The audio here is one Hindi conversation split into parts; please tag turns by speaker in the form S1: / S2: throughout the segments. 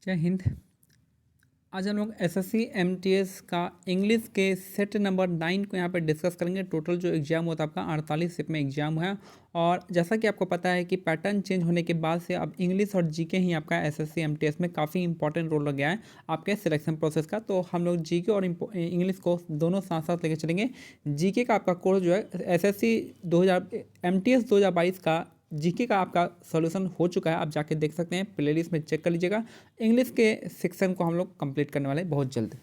S1: जय हिंद। आज हम लोग एसएससी एमटीएस का इंग्लिश के सेट नंबर 9 को यहाँ पे डिस्कस करेंगे। टोटल जो एग्ज़ाम होता है आपका 48 शिफ्ट में एग्ज़ाम है। और जैसा कि आपको पता है कि पैटर्न चेंज होने के बाद से अब इंग्लिश और जीके ही आपका एसएससी एमटीएस में काफ़ी इंपॉर्टेंट रोल लग गया है आपके सिलेक्शन प्रोसेस का। तो हम लोग जीके और इंग्लिश को दोनों साथ साथ लेकर चलेंगे। जीके का आपका कोर्स जो है एसएससी 2000 एमटीएस 2022 का जीके का आपका सॉल्यूशन हो चुका है। आप जाके देख सकते हैं, प्लेलिस्ट में चेक कर लीजिएगा। इंग्लिश के सेक्शन को हम लोग कंप्लीट करने वाले बहुत जल्द।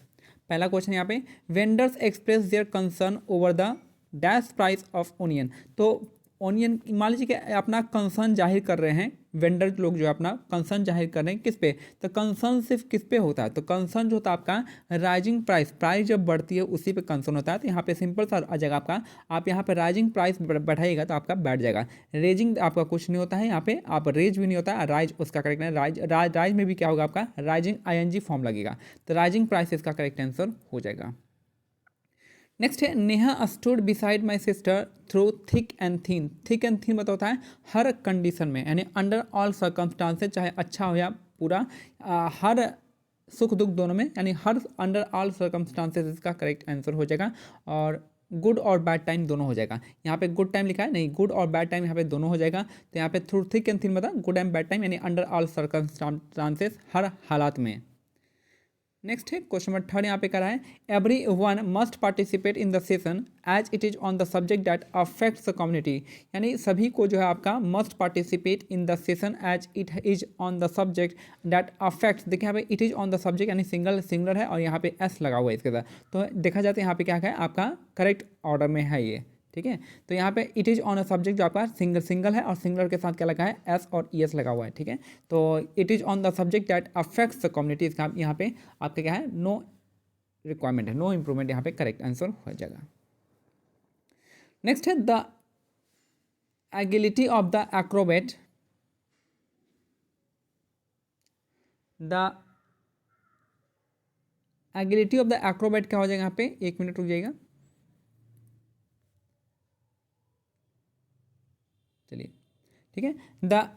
S1: पहला क्वेश्चन यहाँ पे, vendors express their concern over the dash price of onion. तो ऑनियन मान लीजिए कि अपना कंसर्न जाहिर कर रहे हैं, वेंडर लोग जो है अपना कंसर्न जाहिर कर रहे हैं किस पे, तो कंसर्न सिर्फ किस पे होता है, तो कंसर्न जो होता है आपका राइजिंग प्राइस जब बढ़ती है उसी पे कंसर्न होता है। तो यहाँ पे सिंपल सा आ जाएगा आपका, आप यहाँ पे राइजिंग प्राइस बढ़ाइएगा तो आपका बैठ जाएगा। रेजिंग आपका कुछ नहीं होता है, यहाँ पे आप रेज भी नहीं होता है, राइज उसका करेक्ट है। राइज में भी क्या होगा आपका राइजिंग आईएनजी फॉर्म लगेगा, तो राइजिंग प्राइस इसका करेक्ट आंसर हो जाएगा। नेक्स्ट है, Neha stood beside my sister through thick and thin. Thick and थीन मतलब होता है हर कंडीशन में, यानी अंडर ऑल सर्कमस्टांसेस, चाहे अच्छा हो या पूरा, हर सुख दुख दोनों में, यानी हर अंडर ऑल सर्कमस्टांसेस इसका करेक्ट आंसर हो जाएगा। और गुड और बैड टाइम दोनों हो जाएगा। यहाँ पे गुड टाइम लिखा है, नहीं गुड और बैड टाइम यहाँ पे दोनों हो जाएगा। तो यहाँ पे थ्रू थिक एंड थीन मतलब गुड एंड बैड टाइम, यानी अंडर ऑल सर्कमस्टांसेस, हर हालात में। नेक्स्ट है क्वेश्चन नंबर 3 यहाँ पे करा है, everyone must participate in the session as it is on the subject that affects the community. यानी सभी को जो है आपका must participate in the session as it is on the subject that affects. देखिए यहाँ पे it is on the subject यानी सिंगलर है और यहाँ पे एस लगा हुआ है इसके साथ। तो देखा जाता है यहाँ पे क्या है, आपका करेक्ट ऑर्डर में है ये, ठीक है। तो यहाँ पे it is on a subject जो आपका सिंगल है और सिंगलर के साथ क्या लगा है, एस और ई एस लगा हुआ है, ठीक है। तो it is on the subject that affects the community, इसका यहाँ पे आपका क्या है, नो रिक्वायरमेंट है, नो इंप्रूवमेंट, यहाँ पे करेक्ट आंसर हो जाएगा। नेक्स्ट है, the agility of the acrobat, the agility of the acrobat क्या हो जाएगा यहाँ पे, 1 मिनट रुक जाइएगा, चलिए ठीक है। The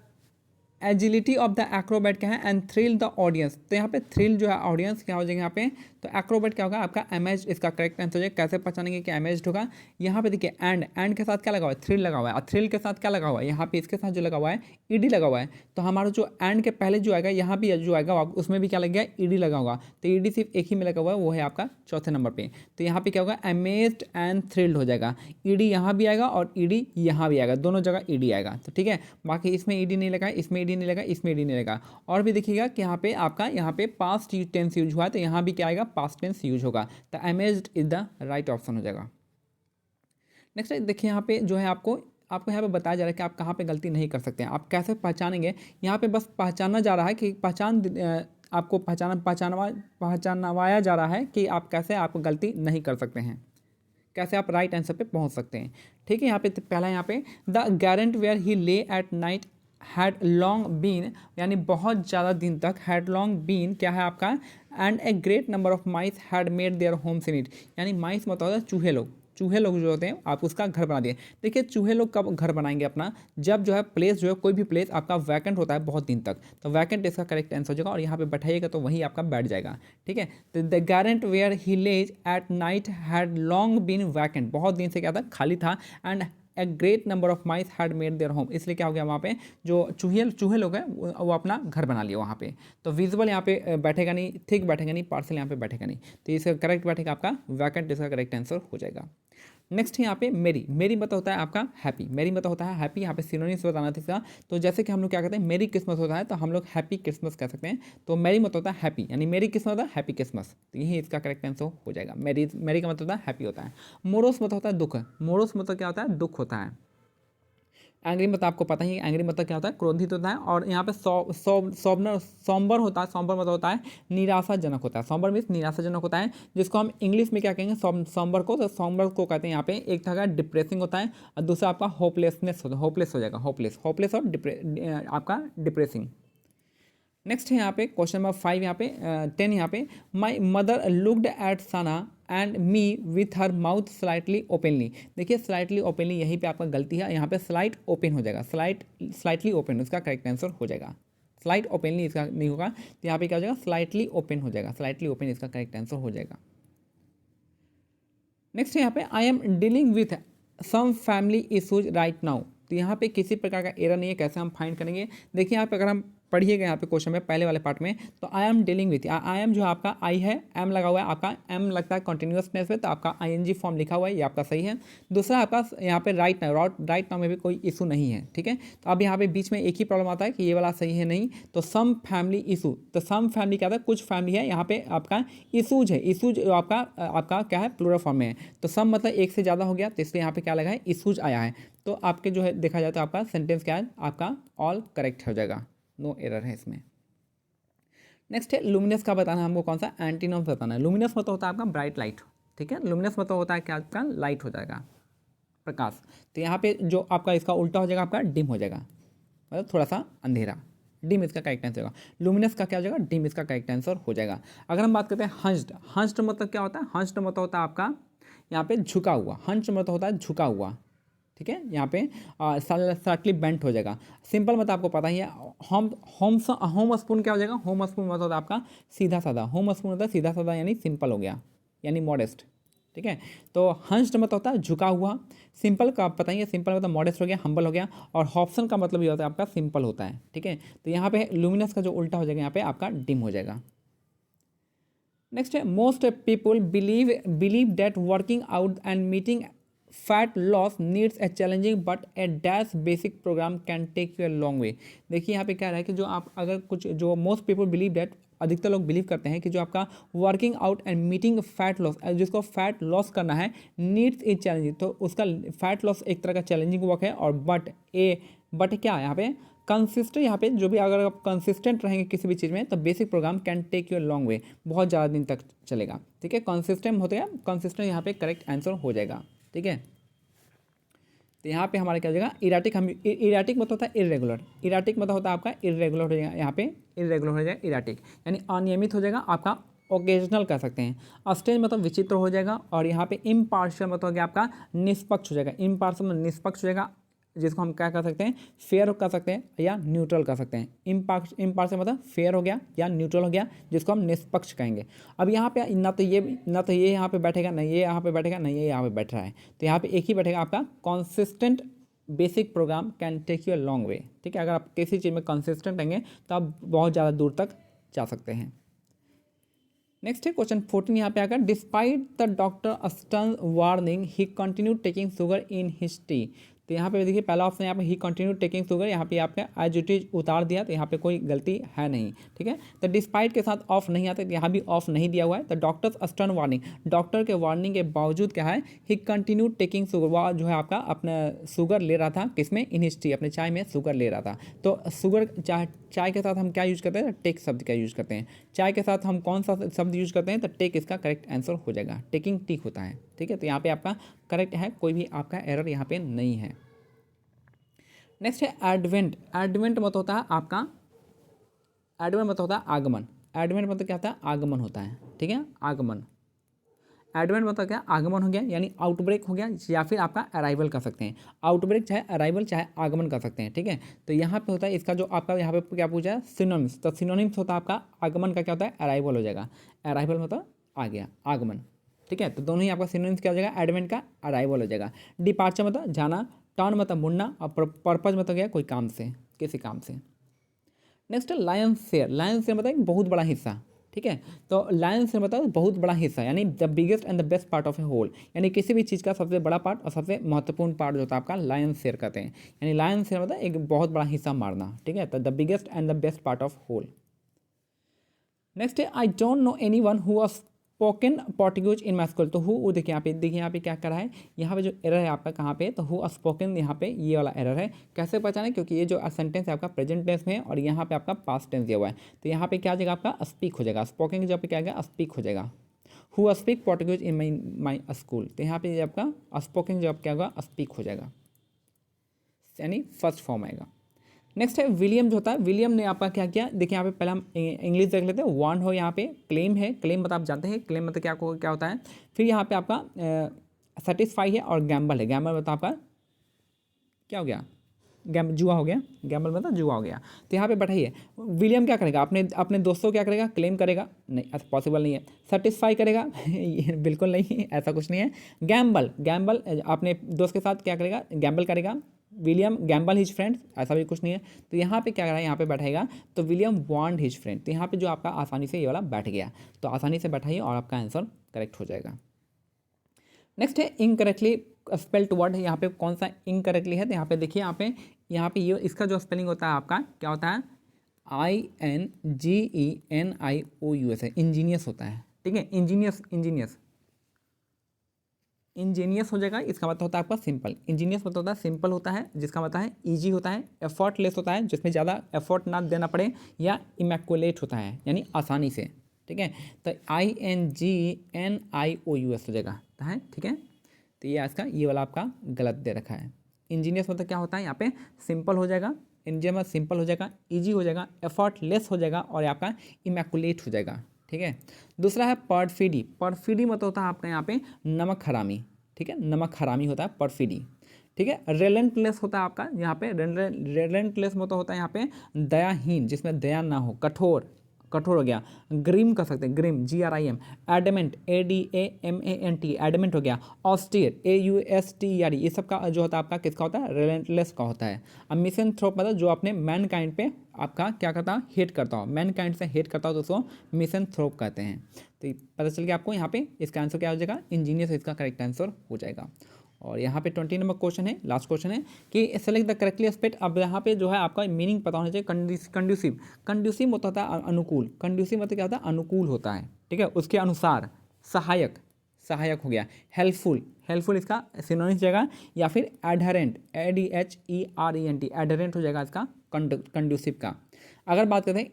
S1: agility of the Acrobat क्या है, एंड थ्रिल द ऑडियंस। तो यहाँ पे थ्रिल जो है ऑडियंस क्या हो जाएगा यहाँ पे, तो एक्रोबैट क्या होगा आपका अमेज, इसका करेक्ट आंसर हो जाएगा। कैसे पहचानेंगे कि अमेज्ड होगा, यहाँ पे देखिए एंड के साथ क्या लगा हुआ है, थ्रिल लगा हुआ है, और थ्रिल के साथ क्या लगा हुआ है, यहाँ पे इसके साथ जो लगा हुआ है ईडी लगा हुआ है। तो हमारा जो एंड के पहले जो आएगा यहाँ भी जो आएगा उसमें भी क्या लग गया, ईडी लगा होगा। तो ईडी सिर्फ एक ही में लगा हुआ है, वो है आपका चौथे नंबर पे। तो यहाँ पे क्या होगा, अमेज्ड एंड थ्रिल्ड हो जाएगा। ईडी यहाँ भी आएगा और ईडी यहाँ भी आएगा, दोनों जगह ईडी आएगा, तो ठीक है। बाकी इसमें ईडी नहीं लगा, इसमें ईडी नहीं लगा, इसमें ईडी नहीं लगा। और भी देखिएगा कि यहाँ पे आपका यहाँ पे पास्ट टेंस यूज हुआ है, तो यहाँ भी क्या आएगा, पास्ट टेंस यूज होगा। तो amazed is the right option हो जाएगा। नेक्स्ट देखिए यहाँ पे जो है आपको यहाँ पे बताया जा रहा है कि आप कहाँ पे गलती नहीं कर सकते हैं। आप कैसे पहचानेंगे, यहाँ पे बस पहचाना जा रहा है कि आपको पहचानवाया जा रहा है कि आप कैसे आप गलती नहीं कर सकते हैं, कैसे आप राइट आंसर पे पहुंच सकते हैं, ठीक है। यहाँ पे पहला यहाँ पे, the garret where he lay at night had long been, यानी बहुत ज़्यादा दिन तक, हैड लॉन्ग बीन क्या है आपका, and a great number of mice had made their homes in it. यानी माइस मतलब होता है चूहे लोग जो होते हैं, आप उसका घर बना दिए। देखिए चूहे लोग कब घर बनाएंगे अपना, जब जो है प्लेस जो है कोई भी प्लेस आपका वैकेंट होता है बहुत दिन तक, तो वैकेंट इसका करेक्ट आंसर हो जाएगा। और यहाँ पे बैठाइएगा तो वही आपका बैठ जाएगा, ठीक है। तो the garret where he lays at night had long been vacant, बहुत दिन से क्या था, खाली था। And a great number of mice had made their home, इसलिए क्या हो गया, वहाँ पे जो चूहे लोग हैं वो अपना घर बना लिया वहाँ पे। तो विजिबल यहाँ पे बैठेगा नहीं, थिक बैठेगा नहीं, पार्सल यहाँ पे बैठेगा नहीं, तो इसका करेक्ट बैठेगा आपका वैकेंट, इसका करेक्ट आंसर हो जाएगा। नेक्स्ट यहाँ पे मेरी मतलब होता है आपका हैप्पी, मेरी मतलब होता है हैप्पी, यहाँ पे सिनोनिम्स बताना था इसका। तो जैसे कि हम लोग क्या कहते हैं, मेरी क्रिसमस होता है तो हम लोग हैप्पी क्रिसमस कह सकते हैं। तो मेरी मतलब होता है हैप्पी, यानी मेरी क्रिसमस होता है हैप्पी क्रिसमस, तो यही इसका करेक्ट आंसर हो जाएगा। मेरी का मतलब होता है हैप्पी होता है। मोरोस मतलब होता है दुख, मोरोस मतलब क्या होता है, दुख होता है। एंग्री मतलब आपको पता ही, एंग्री मतलब क्या होता है, क्रोधित होता है। और यहाँ पे सॉम्बर होता है, सॉम्बर मतलब होता है निराशाजनक होता है, सॉम्बर मीन्स निराशाजनक होता है, जिसको हम इंग्लिश में क्या कहेंगे, सॉम्बर को, तो सॉम्बर को कहते हैं यहाँ पे। एक तरह का डिप्रेसिंग होता है और दूसरा आपका होपलेसनेस होता है, होपलेस हो जाएगा, होपलेस और आपका डिप्रेसिंग। नेक्स्ट है यहाँ पे क्वेश्चन नंबर 5 यहाँ पे 10 यहाँ पे, my mother looked at Sana and me with her mouth slightly openly. देखिए स्लाइटली ओपनली यहीं पे आपका गलती है, यहाँ पे स्लाइट ओपन हो जाएगा, स्लाइटली ओपन, उसका करेक्ट आंसर हो जाएगा। स्लाइट ओपनली इसका नहीं होगा, तो यहाँ पे क्या हो जाएगा, स्लाइटली ओपन हो जाएगा, स्लाइटली ओपन इसका करेक्ट आंसर हो जाएगा। नेक्स्ट है यहाँ पे I am dealing with some family issues right now. तो यहाँ पे किसी प्रकार का एरर नहीं है, कैसे हम फाइंड करेंगे, देखिए यहाँ पे अगर हम पढ़िएगा यहाँ पे क्वेश्चन में पहले वाले पार्ट में, तो आई am dealing with, I am जो आपका आई है, एम लगा हुआ है, आपका एम लगता है कंटिन्यूसनेस में, तो आपका आईएनजी फॉर्म लिखा हुआ है, ये आपका सही है। दूसरा आपका यहाँ पे राइट नाउ, राइट नाउ में भी कोई इशू नहीं है, ठीक है। तो अब यहाँ पे बीच में एक ही प्रॉब्लम आता है कि ये वाला सही है नहीं, तो सम फैमिली इशू, तो सम फैमिली क्या था, कुछ फैमिली है, यहाँ पे आपका इशूज है, इशूज आपका क्या है, प्लूरल फॉर्म में है, तो सम मतलब एक से ज़्यादा हो गया, तो इसलिए यहाँ पे क्या लगा है, इशूज आया है। तो आपके जो है देखा जाए तो आपका सेंटेंस क्या है, आपका ऑल करेक्ट हो जाएगा, नो एरर है इसमें। नेक्स्ट है लुमिनस का बताना, हमको कौन सा एंटीनॉम्स बताना है। लुमिनस मतलब होता है आपका ब्राइट लाइट, ठीक है, लुमिनस मतलब होता है क्या, आपका लाइट हो जाएगा, प्रकाश। तो यहाँ पे जो आपका इसका उल्टा हो जाएगा, आपका डिम हो जाएगा, मतलब थोड़ा सा अंधेरा, डिम इसका करेक्ट आंसर होगा। लुमिनस का क्या हो जाएगा, डिम इसका करेक्ट आंसर हो जाएगा। अगर हम बात करते हैं हंस्ड, हंस्ड मतलब क्या होता है, हंस्ड मतलब होता है आपका यहाँ पे झुका हुआ, हंस्ड मतलब होता है झुका हुआ, ठीक है, यहाँ पे स्लाइटली बेंट हो जाएगा। सिंपल मतलब आपको पता ही है, होम स्पून क्या हो जाएगा, होम स्पून मतलब होता है आपका सीधा साधा, होम स्पून होता है सीधा साधा यानी सिंपल हो गया, यानी मॉडेस्ट, ठीक है। तो हंस्ड मतलब होता है झुका हुआ, सिंपल का आप पता ही है, सिंपल मतलब मॉडेस्ट हो गया, हम्बल हो गया, और हॉप्सन का मतलब ये होता है आपका सिंपल होता है, ठीक है। तो यहाँ पे लुमिनस का जो उल्टा हो जाएगा, यहाँ पे आपका डिम हो जाएगा। नेक्स्ट है most people believe that working out and meeting fat loss needs a challenging but a dash basic programme can take you a long way. देखिए यहाँ पे क्या रहा है कि जो आप अगर कुछ जो मोस्ट पीपल बिलीव दैट, अधिकतर लोग बिलीव करते हैं कि जो आपका working out and meeting fat loss, जिसको फैट लॉस करना है, नीड्स इज चैलेंजिंग, तो उसका फैट लॉस एक तरह का चैलेंजिंग वर्क है, और बट क्या है यहाँ पे कंसिस्टेंट, यहाँ पे जो भी अगर आप कंसिस्टेंट रहेंगे किसी भी चीज़ में, तो basic programme can take you long way, बहुत ज़्यादा दिन तक चलेगा, ठीक है। कंसिस्टेंट होते हैं, कंसिस्टेंट यहाँ पे करेक्ट आंसर हो जाएगा, ठीक है। तो यहाँ पे हमारा क्या हो जाएगा, इराटिक, हम इराटिक मतलब होता है इरेगुलर, इराटिक मतलब होता है आपका इरेगुलर हो जाएगा, यहाँ पे इरेगुलर हो जाएगा इराटिक, यानी अनियमित हो जाएगा, आपका ओकेजनल कह सकते हैं। अस्टेंज मतलब विचित्र हो जाएगा, और यहाँ पे इम्पार्शियल मतलब हो गया आपका निष्पक्ष हो जाएगा, इम्पार्शियल मतलब निष्पक्ष हो जाएगा, जिसको हम क्या कर सकते हैं, फेयर कर सकते हैं या न्यूट्रल कर सकते हैं। इम्पार्शियल मतलब फेयर हो गया या न्यूट्रल हो गया, जिसको हम निष्पक्ष कहेंगे। अब यहाँ पे ना तो ये यहाँ पे बैठेगा, ना ये यहाँ पे बैठेगा, ना ये यहाँ पे बैठ रहा है, तो यहाँ पे एक ही बैठेगा आपका consistent basic programme can take you a long way, ठीक है। अगर आप किसी चीज़ में कंसिस्टेंट रहेंगे तो आप बहुत ज़्यादा दूर तक जा सकते हैं। नेक्स्ट है क्वेश्चन 14, यहाँ पे आकर despite the doctor stern warning he continue taking sugar in his T. तो यहाँ पे देखिए पहला ऑप्शन यहाँ पे ही कंटिन्यू टेकिंग शुगर, यहाँ पे आपने एज इट इज उतार दिया, तो यहाँ पे कोई गलती है नहीं, ठीक है। तो डिस्पाइट के साथ ऑफ नहीं आता, तो यहाँ भी ऑफ नहीं दिया हुआ है। तो डॉक्टर्स स्टर्न वार्निंग, डॉक्टर के वार्निंग के बावजूद क्या है, ही कंटिन्यू टेकिंग शुगर, वह जो है आपका अपना शुगर ले रहा था, किसमें, इन हिज टी, अपने चाय में शुगर ले रहा था। तो शुगर चाय के साथ हम क्या यूज करते हैं, टेक शब्द का यूज करते हैं। चाय के साथ हम कौन सा शब्द यूज करते हैं, तो टेक इसका करेक्ट आंसर हो जाएगा, टेकिंग टिक होता है, ठीक है। तो यहाँ पे आपका करेक्ट है, कोई भी आपका एरर यहाँ पे नहीं है। नेक्स्ट है एडवेंट, एडवेंट मतलब होता है आपका, एडवेंट मतलब होता है आगमन, एडवेंट मतलब क्या होता है, आगमन होता है, ठीक है, आगमन। एडवेंट मतलब क्या, आगमन हो गया, यानी आउटब्रेक हो गया, या फिर आपका अराइवल कर सकते हैं। आउटब्रेक चाहे अराइवल चाहे आगमन कर सकते हैं, ठीक है। तो यहाँ पे होता है इसका जो आपका यहाँ पे क्या पूछा है, सिनोनिम्स, तो सिनोनिम्स होता है आपका आगमन का क्या होता है, अराइवल हो जाएगा, अराइवल मतलब आ गया, आगमन, ठीक है। तो दोनों ही आपका सिनोनिम्स क्या हो जाएगा, एडवेंट का अराइवल हो जाएगा। डिपार्चर मतलब जाना, टर्न मतलब मुड़ना, और पर्पज मतलब क्या, कोई काम से, किसी काम से। नेक्स्ट है लायन शेयर, लायन शेयर मतलब बहुत बड़ा हिस्सा, ठीक है। तो लायन शेयर मतलब बहुत बड़ा हिस्सा, यानी the biggest and the best part of a whole, यानी किसी भी चीज़ का सबसे बड़ा पार्ट और सबसे महत्वपूर्ण पार्ट जो होता है आपका लायन शेयर कहते हैं, यानी लायन शेयर मतलब एक बहुत बड़ा हिस्सा मारना, ठीक है। तो the biggest and the best part of whole. Next है I don't know anyone who was spoken Portuguese in my school. तो हु देखिए यहाँ पे क्या करा है, यहाँ पे जो एरर है आपका कहाँ पे, तो हु स्पोकन, यहाँ पे ये वाला एरर है। कैसे पहचाने, क्योंकि ये जो सेंटेंस है आपका प्रेजेंट टेंस में है, और यहाँ पे आपका पास्ट टेंस दिया हुआ है। तो यहाँ पे क्या आ जाएगा, आपका स्पीक हो जाएगा, स्पोकन की जगह पे क्या आ गया, स्पीक हो जाएगा। Who speak Portuguese in my school, तो यहाँ पे आपका स्पोकन की जगह क्या होगा, स्पीक हो जाएगा, यानी फर्स्ट फॉर्म आएगा। नेक्स्ट है विलियम जो होता है, विलियम ने आपका क्या किया, देखिए यहाँ पे पहले हम इंग्लिश देख लेते हैं। वांट हो, यहाँ पे क्लेम है, क्लेम मतलब आप जानते हैं क्लेम मतलब क्या होता है। फिर यहाँ पे आपका सेटिस्फाई है, और गैम्बल है, गैम्बल मतलब आपका क्या हो गया, जुआ हो गया, गैम्बल मतलब जुआ हो गया। तो यहाँ पे बैठाइए, विलियम क्या करेगा, अपने अपने दोस्तों क्या करेगा, क्लेम करेगा, नहीं ऐसा पॉसिबल नहीं है। सेटिस्फाई करेगा ये बिल्कुल नहीं, ऐसा कुछ नहीं है। गैम्बल, गैम्बल अपने दोस्त के साथ क्या करेगा, गैम्बल करेगा। विलियम गैम्बल हिज फ्रेंड, ऐसा भी कुछ नहीं है। तो यहाँ पे क्या करा है, यहाँ पे बैठेगा तो विलियम वांट हिज फ्रेंड। तो यहाँ पे जो आपका आसानी से ये वाला बैठ गया, तो आसानी से बैठाइए और आपका आंसर करेक्ट हो जाएगा। नेक्स्ट है इनकरेक्टली स्पेल्ड वर्ड है, यहाँ पे कौन सा इनकरेक्टली है, तो यहाँ पे देखिए, यहाँ पे ये इसका जो स्पेलिंग होता है आपका क्या होता है, INGENIOUS है, इंजीनियस होता है, ठीक है, इंजीनियस, इंजीनियस, इंजीनियस हो जाएगा। इसका मतलब होता है आपका सिंपल, इंजीनियस मतलब होता है सिंपल होता है, जिसका मतलब है ईजी होता है, एफर्टलेस होता है, जिसमें ज़्यादा एफर्ट ना देना पड़े, या इमैकुलेट होता है यानी आसानी से, ठीक है। तो INGENIOUS हो जाएगा है, ठीक है। तो ये इसका ये वाला आपका गलत दे रखा है। इंजीनियस मतलब क्या होता है, यहाँ पे सिंपल हो जाएगा, इंजीनियर मतलब सिंपल हो जाएगा, ईजी हो जाएगा, एफर्टलेस हो जाएगा और आपका इमैकुलेट हो जाएगा, ठीक है। दूसरा है पर्फिडी, पर्फिडी मतलब होता है आपका यहाँ पे नमक हरामी, ठीक है, नमक हरामी होता है पर्फिडी, ठीक है। रेलेंटलेस होता है आपका यहाँ पे, रेलेंटलेस मतलब होता है यहाँ पे दयाहीन, जिसमें दया ना हो, कठोर, कठोर हो गया। ग्रीम कर सकते हैं, grim GRIM। Adamant ADAMANT, adamant हो गया। ऑस्टियर AUSTER, ये सब का जो होता है आपका किसका होता है, रेलेंटलेस का होता है। अब मिसेंथ्रोप मतलब जो अपने मैन काइंड पे आपका क्या करता है, हेट करता हो, मैन काइंड से हेट करता हो तो उसको मिसेंथ्रोप कहते हैं। तो पता चल गया आपको, यहाँ पे इसका आंसर क्या हो जाएगा, इंजीनियस इसका करेक्ट आंसर हो जाएगा। और यहाँ पे 20 नंबर क्वेश्चन है, लास्ट क्वेश्चन है कि सेलेक्ट द करेक्टली एस्पेक्ट। अब यहाँ पे जो है आपका मीनिंग पता होना चाहिए। कंड्यूसिव, कंड्यूसिव मतलब होता है अनुकूल, कंड्यूसिव मतलब क्या होता है, अनुकूल होता है, ठीक है, उसके अनुसार। सहायक, सहायक हो गया। हेल्पफुल, हेल्पफुल इसका सिनोनिम हो जाएगा। या फिर एडहरेंट, ADHERENT, एडहरेंट हो जाएगा इसका कंड्यूसिव का। अगर बात करते हैं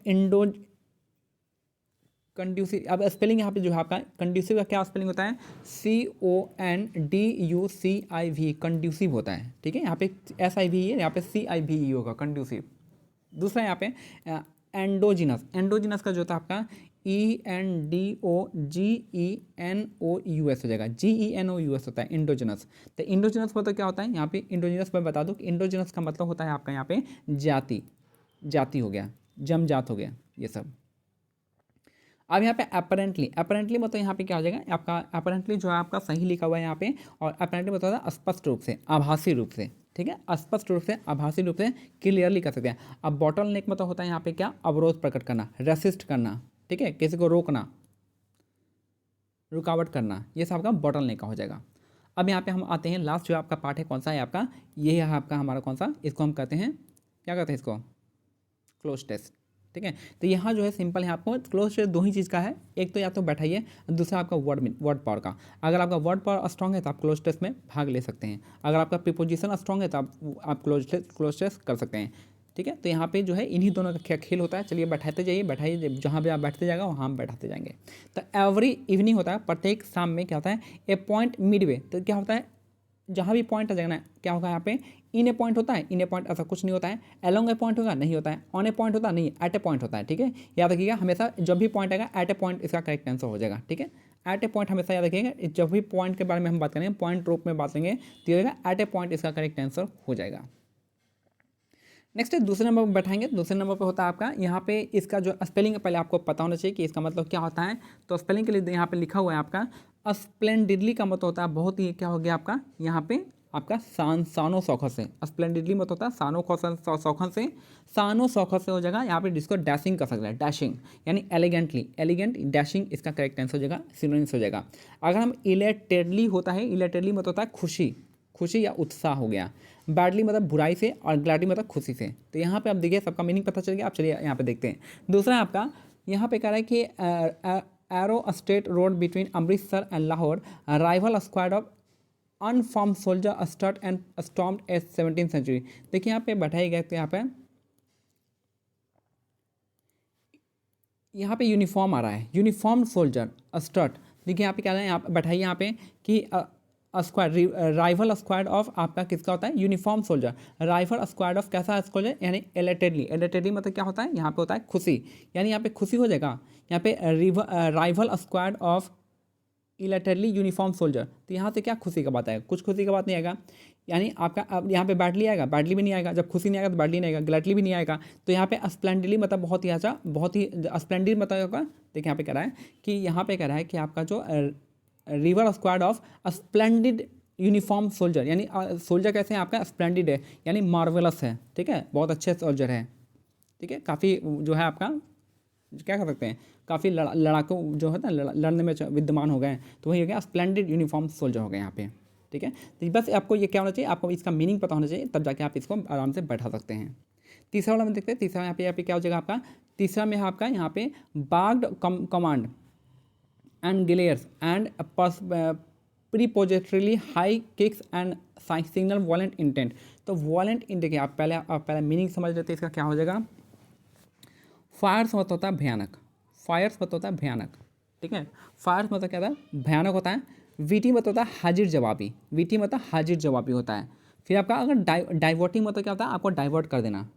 S1: कंड्यूसिव, अब स्पेलिंग यहाँ पे जो है आपका कंड्यूसिव का क्या स्पेलिंग होता है, CONDUCIV, कंड्यूसिव होता है, ठीक है। यहाँ पे SIV है, यहाँ पे CIVE होगा, कंड्यूसिव। दूसरा यहाँ पे एंडोजिनस, एंडोजिनस का जो था आपका ENDOGENOUS हो जाएगा, GENOUS होता है इंडोजिनस। तो इंडोजिनस मतलब क्या होता है, यहाँ पे इंडोजिनस मैं बता दूँ कि इंडोजिनस का मतलब होता है आपका यहाँ पे जाति, जाति हो गया, जमजात हो गया, ये सब। अब यहाँ पे अपेरेंटली, अपेरेंटली मतलब यहाँ पे क्या हो जाएगा आपका, अपेरेंटली जो है आपका सही लिखा हुआ है यहाँ पे, और अपेरेंटली मतलब होता है स्पष्ट रूप से, आभासी रूप से, ठीक है, स्पष्ट रूप से, आभासी रूप से, क्लियरली कर सकते हैं। अब बॉटल नेक मतलब होता है यहाँ पे क्या, अवरोध प्रकट करना, रेसिस्ट करना, ठीक है, किसी को रोकना, रुकावट करना, ये सब आपका बॉटल नेक का हो जाएगा। अब यहाँ पे हम आते हैं, लास्ट जो आपका पार्ट है कौन सा है आपका, ये है आपका हमारा कौन सा, इसको हम कहते हैं, क्या कहते हैं इसको, क्लोज टेस्ट, ठीक है। तो यहाँ जो है सिंपल है, आपको क्लोज टेस्ट दो ही चीज़ का है, एक तो या तो बैठाइए, दूसरा आपका वर्ड पावर का। अगर आपका वर्ड पावर स्ट्रॉन्ग है तो आप क्लोज टेस्ट में भाग ले सकते हैं, अगर आपका प्रीपोजिशन स्ट्रॉन्ग है तो आप क्लोज टेस्ट कर सकते हैं, ठीक है। तो यहाँ पे जो है इन्हीं दोनों का खेल होता है। चलिए बैठाते जाइए, बैठाइए, जहाँ भी आप बैठते जाएगा वहाँ हम बैठाते जाएंगे। तो एवरी इवनिंग होता है, प्रत्येक शाम में क्या होता है, ए पॉइंट मिडवे, तो क्या होता है, जहाँ भी पॉइंट आ जाएगा ना, क्या होगा यहाँ पे, इन ए पॉइंट होता है, इन ए पॉइंट ऐसा कुछ नहीं होता है। अलोंग ए पॉइंट होगा, नहीं होता है। ऑन ए पॉइंट होता नहीं, एट ए पॉइंट होता है, ठीक है। याद रखिएगा हमेशा जब भी पॉइंट आएगा एट ए पॉइंट इसका करेक्ट आंसर हो जाएगा, ठीक है। एट ए पॉइंट हमेशा याद रखिएगा, जब भी पॉइंट के बारे में हम बात करेंगे, पॉइंट रूप में बात करेंगे तो ये एट ए पॉइंट इसका करेक्ट आंसर हो जाएगा। नेक्स्ट है दूसरे नंबर पर बैठाएंगे। दूसरे नंबर पर होता है आपका, यहाँ पे इसका जो स्पेलिंग है पहले आपको पता होना चाहिए कि इसका मतलब क्या होता है। तो स्पेलिंग के लिए यहाँ पे लिखा हुआ है आपका स्प्लेंडिडली का मतलब होता है बहुत ही, क्या हो गया आपका यहाँ पे आपका सानो शौखत से। स्प्लेंडिडली मतलब होता है शौखत से, सानो शौखत से हो जाएगा। यहाँ पे जिसको डैशिंग कर सकते हैं, डैशिंग यानी एलिगेंटली, एलिगेंट डैशिंग इसका करेक्ट आंसर हो जाएगा, सिनोनिम्स हो जाएगा। अगर हम इलेटेडली होता है, इलेटेडली मतलब होता है खुशी, खुशी या उत्साह हो गया। बैडली मतलब बुराई से, और ग्लैडली मतलब खुशी से। तो यहाँ पे आप देखिए सबका मीनिंग पता चल गया। आप चलिए यहाँ पे देखते हैं। दूसरा आपका यहाँ पे कह रहा है कि arrow straight road between Amritsar and Lahore, rival squad of uniformed soldier start and stomped at 17th century. देखिए यहाँ पे बैठाई गए, तो यहाँ पे यूनिफॉर्म आ रहा है, यूनिफॉर्म सोल्जर स्टार्ट। देखिए यहाँ पे क्या है, यहाँ बैठाइए यहाँ पे कि स्क्वाड, राइवल स्क्वाड ऑफ आपका किसका होता है, uniform soldier. Rival squad of कैसा सोल्जर, यानी एलेटेडली, एलेटेडली मतलब क्या होता है, यहाँ पे होता है खुशी, यानी यहाँ पे खुशी हो जाएगा। यहाँ पे rival squad of elaborately uniform soldier, तो यहाँ से क्या खुशी का बात आएगा, कुछ खुशी का बात नहीं आएगा, यानी आपका अब यहाँ पे बैडली आएगा, बैडली भी नहीं आएगा, जब खुशी नहीं आएगा तो बैडली नहीं आएगा, ग्लैडली भी नहीं आएगा। तो यहाँ पे स्प्लेंडली मतलब बहुत ही अच्छा, बहुत ही स्प्लेंडिड मतलब होगा। देखिए यहाँ पे कह रहा है कि यहाँ पे कह रहा है कि आपका जो river squad of splendid uniform soldier, यानी सोल्जर कैसे हैं आपका, स्प्लेंडिड है यानी मार्वेलस है, ठीक है, बहुत अच्छे सोल्जर है, ठीक है, काफ़ी जो है आपका क्या कर सकते हैं, काफ़ी लड़ाकू जो है ना लड़ने में विद्यमान हो गए हैं, तो वही हो गया स्प्लेंडिड यूनिफॉर्म सोल्जर हो गए यहाँ पे, ठीक है। तो बस आपको ये क्या होना चाहिए, आपको इसका मीनिंग पता होना चाहिए, तब जाके आप इसको आराम से बैठा सकते हैं। तीसरा वाला में देखते हैं, तीसरा यहाँ पे क्या हो जाएगा आपका, तीसरा में है आपका यहाँ पे barked command and glares and preposterously high kicks and signal violent intent. तो वॉलेंट इंटेंट, देखिए आप पहले मीनिंग समझ लेते हैं, इसका क्या हो जाएगा। फायर्स मतलब होता है भयानक, फायर्स मतलब होता है भयानक, ठीक है, फायर्स मतलब क्या होता है, भयानक होता है। वीटी मतलब होता है हाजिर जवाबी, वीटी मतलब हाजिर जवाबी होता है। फिर आपका अगर डाइवर्टिंग मतलब क्या होता है, आपको डाइवर्ट कर देना,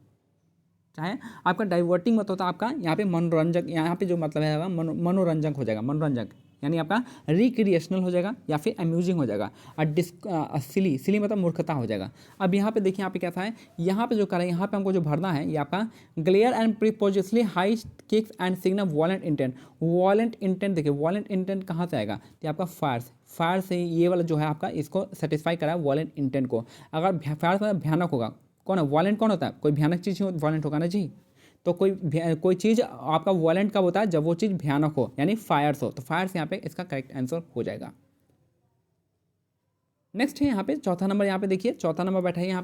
S1: चाहे आपका डाइवर्टिंग मतलब होता है आपका यहाँ पे मनोरंजक, यहाँ पे जो मतलब है मनोरंजक हो जाएगा, मनोरंजक यानी आपका रिक्रिएशनल हो जाएगा या फिर अम्यूजिंग हो जाएगा। और सिली मतलब मूर्खता हो जाएगा। अब यहाँ पे देखिए, यहाँ पे कैसा है, यहाँ पे जो करें, यहाँ पे हमको जो भरना है ये आपका glare and preposterously high kicks and signal violent intent. Violent intent देखिए, वॉलेंट इंटेंट कहाँ से आएगा, तो आपका फायर से ये वाला जो है आपका इसको सेटिस्फाई करा है वॉलेंट इंटेंट को। अगर फायर मतलब भयानक होगा, कौन है वॉलेंट, कौन होता है, कोई भयानक चीज़ ही वॉलेंट होगा ना जी। तो कोई चीज़ आपका वॉलेंट कब होता है, जब वो चीज़ भयानक हो, यानी फायर्स हो। तो फायर्स यहाँ पे इसका करेक्ट आंसर हो जाएगा। नेक्स्ट है यहाँ पे चौथा नंबर, यहाँ पे देखिए चौथा नंबर बैठा है यहाँ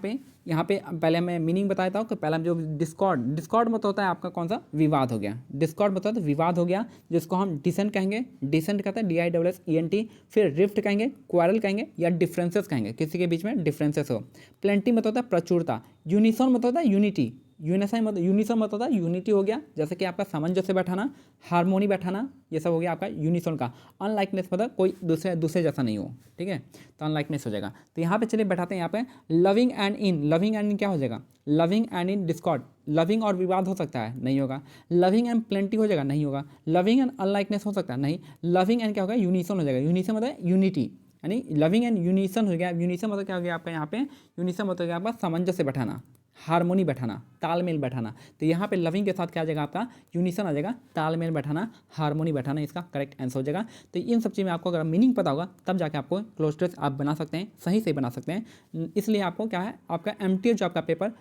S1: पे पहले मैं मीनिंग बताया था कि पहला जो डिस्कॉर्ड मतलब होता है आपका कौन सा, विवाद हो गया। डिस्कॉर्ड मतलब तो विवाद हो गया, जिसको हम डिसेंट कहेंगे, डिसेंट कहते हैं DISSENT। फिर रिफ्ट कहेंगे, क्वारल कहेंगे, या डिफरेंसेस कहेंगे, किसी के बीच में डिफरेंसेस हो। प्लेंटी मतलब होता है प्रचुरता। यूनिसॉन मतलब होता है यूनिटी, यूनिसन मतलब होता है यूनिटी हो गया, जैसे कि आपका सामंजस्य बैठाना, हारमोनी बैठाना, ये सब हो गया आपका यूनिसॉन का। अनलाइकनेस मतलब कोई दूसरे जैसा नहीं हो, ठीक है, तो अनलाइकनेस हो जाएगा। तो यहाँ पे चलिए बैठाते हैं यहाँ पे लविंग एंड इन क्या हो जाएगा, loving and in Discord. Loving और विवाद हो सकता है, नहीं होगा। लविंग एंड प्लेंटी हो जाएगा, नहीं होगा। लविंग एंड अनलाइकनेस हो सकता है, नहीं। लविंग एंड क्या होगा, यूनिसन हो जाएगा। यूनिसन मतलब यूनिटी, यानी लविंग एंड यूनिसन हो गया। यूनिसन मतलब क्या हो गया आपका यहाँ पे, यूनिसन मतलब क्या आपका सामंजस्य बैठाना, हारमोनी बैठाना, तालमेल बैठाना। तो यहाँ पे लविंग के साथ क्या आ जाएगा आपका, यूनिसन आ जाएगा, तालमेल बैठाना, हारमोनी बैठाना, इसका करेक्ट आंसर हो जाएगा। तो इन सब चीज़ में आपको अगर मीनिंग पता होगा तब जाके आपको क्लोज टेस्ट आप बना सकते हैं, सही से बना सकते हैं। इसलिए आपको क्या है, आपका MTO जो आपका पेपर,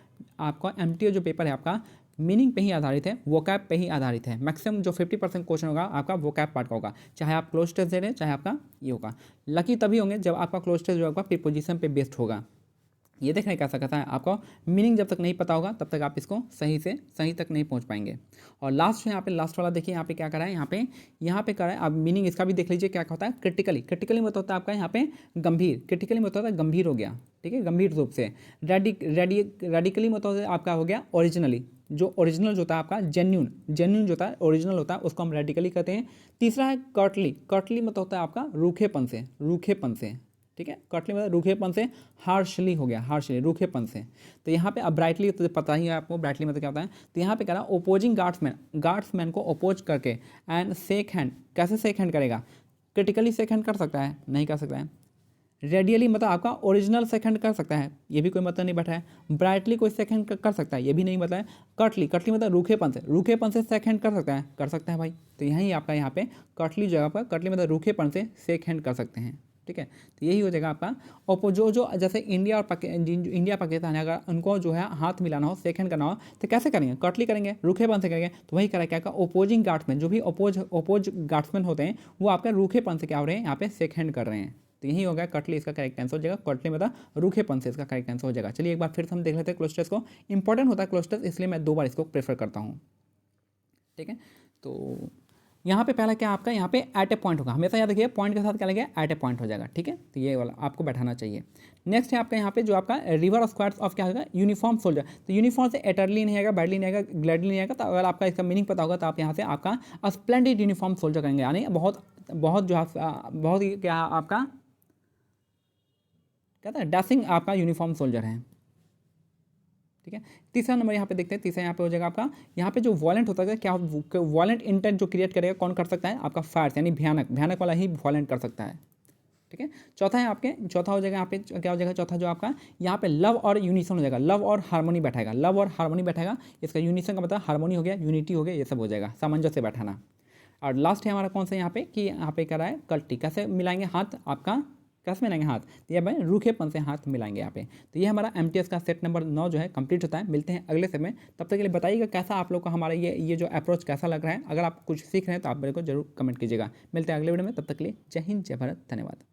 S1: आपका MTO जो पेपर है आपका मीनिंग पे ही आधारित है, वोकैब पे ही आधारित है। मैक्सिमम जो 50% क्वेश्चन होगा आपका वोकैब पार्ट का होगा, चाहे आप क्लोज टेस्ट दे रहे हैं चाहे आपका ये होगा। लकी तभी होंगे जब आपका क्लोज टेस्ट जो आपका प्रीपोजिशन पे बेस्ड होगा। ये देखने कैसा कहता है, आपको मीनिंग जब तक नहीं पता होगा तब तक आप इसको सही तक नहीं पहुंच पाएंगे। और लास्ट यहाँ पे लास्ट वाला देखिए, यहाँ पे क्या करा है, यहाँ पे करा है, आप मीनिंग इसका भी देख लीजिए क्या होता है। क्रिटिकली मतलब होता है आपका यहाँ पे गंभीर, क्रिटिकली मतलब होता है गंभीर हो गया, ठीक है, गंभीर रूप से। रेडिकली मतलब आपका हो गया ओरिजिनली, जो ओरिजिनल जो होता है आपका जेन्यून जो होता है, ओरिजिनल होता है, उसको हम रेडिकली कहते हैं। तीसरा है कर्टली मतलब होता है आपका रूखेपन से, ठीक है, कटली मतलब रूखेपन से। हार्शली हो गया, हार्शली रूखेपन से। तो यहाँ पे अब ब्राइटली तो पता ही है आपको, ब्राइटली मतलब क्या होता है। तो यहाँ पे कह रहा है ओपोजिंग गार्ड्समैन को अपोज करके एंड शेक हैंड, कैसे शेक हैंड करेगा, क्रिटिकली शेक हैंड कर सकता है, नहीं कर सकता है। रेडियली मतलब आपका ओरिजिनल शेक हैंड कर सकता है, ये भी कोई मतलब नहीं बैठा है। ब्राइटली कोई शेक हैंड कर सकता है, ये भी नहीं बताया। कटली मतलब रूखेपन से शेक हैंड कर सकता है भाई। तो यही आपका यहाँ पे कटली जगह पर, कटली मतलब रूखेपन से शेक हैंड कर सकते हैं, ठीक है। तो यही हो जाएगा आपका जो जैसे इंडिया पाकिस्तान है, अगर उनको जो है हाथ मिलाना हो, शेक हैंड करना हो, तो कैसे करेंगे, कटली करेंगे, रूखेपन से करेंगे। तो वही करें क्या, ओपोजिंग गार्ड्समैन, जो भी अपोज गार्ड्समैन होते हैं वो आपके रूखेपन से क्या हो रहे हैं, यहाँ पे शेक हैंड कर रहे हैं। तो यही हो गया कटली, इसका करेक्ट आंसर हो जाएगा। कटली मतलब रूखेपन से इसका करेक्ट आंसर हो जाएगा। चलिए एक बार फिर हम देख लेते हैं क्लोज टेस्ट को। इंपॉर्टेंट होता है क्लोज टेस्ट, इसलिए मैं 2 बार इसको प्रेफर करता हूँ, ठीक है। तो यहाँ पे पहला क्या आपका, यहाँ पे एट ए पॉइंट होगा, हमेशा याद रखिए पॉइंट के साथ क्या लगेगा, एट ए पॉइंट हो जाएगा, ठीक है। तो ये वाला आपको बैठाना चाहिए। नेक्स्ट है आपका यहाँ पे जो आपका रिवर स्क्वाड्स ऑफ क्या होगा, यूनिफॉर्म सोल्जर। तो यूनिफॉर्म से एटरली नहीं आएगा, बैडली नहीं आएगा, ग्लैडली नहीं आएगा। तो अगर आपका इसका मीनिंग पता होगा तो आप यहाँ से आपका स्प्लेंडिड यूनिफॉर्म सोल्जर करेंगे, यानी बहुत जो बहुत ही क्या आपका कहता है डैशिंग आपका यूनिफॉर्म सोल्जर है, ठीक है। तीसरा नंबर यहाँ पे देखते हैं, तीसरा यहाँ पे हो जाएगा आपका, यहाँ पे जो वॉलेंट होता है, क्या वॉलेंट इंटेंट जो क्रिएट करेगा कौन कर सकता है, आपका फायर्स, यानी भयानक, भयानक वाला ही वॉलेंट कर सकता है। ठीक है। चौथा है आपके, चौथा हो जाएगा यहाँ पे, क्या हो जाएगा चौथा जो आपका, यहाँ पे लव और यूनिसन हो जाएगा, लव और हार्मोनी बैठेगा, लव और हार्मोनी बैठेगा। इसका यूनिसन का मतलब हार्मोनी हो गया, यूनिटी हो गया, ये सब हो जाएगा, सामंजस्य बैठाना। और लास्ट है हमारा कौन सा यहाँ पे, कि यहाँ पे कह रहा है कल्टी, कैसे मिलाएंगे हाथ आपका, कैसे मिलाएंगे हाथ, तो ये भाई रूखेपन से हाथ मिलाएंगे यहाँ पे। तो ये हमारा एमटीएस का सेट नंबर 9 जो है कंप्लीट होता है। मिलते हैं अगले सेट में, तब तक के लिए बताइएगा कैसा आप लोग को हमारा ये जो अप्रोच कैसा लग रहा है। अगर आप कुछ सीख रहे हैं तो आप मेरे को जरूर कमेंट कीजिएगा। मिलते हैं अगले वीडियो में, तब तक के लिए जय हिंद, जय भारत, धन्यवाद।